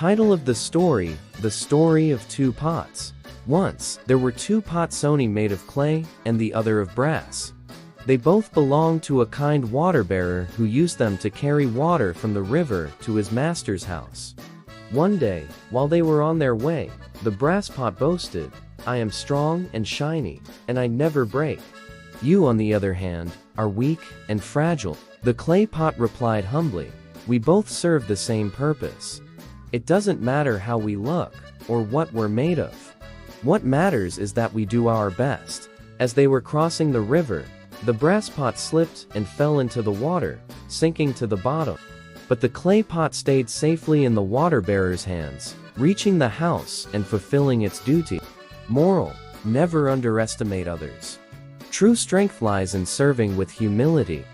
Title of the story: The Story of Two Pots. Once, there were two pots, one made of clay, and the other of brass. They both belonged to a kind water-bearer who used them to carry water from the river to his master's house. One day, while they were on their way, the brass pot boasted, "I am strong and shiny, and I never break. You, on the other hand, are weak and fragile." The clay pot replied humbly, "We both serve the same purpose. It doesn't matter how we look, or what we're made of. What matters is that we do our best." As they were crossing the river, the brass pot slipped and fell into the water, sinking to the bottom. But the clay pot stayed safely in the water-bearer's hands, reaching the house and fulfilling its duty. Moral: never underestimate others. True strength lies in serving with humility.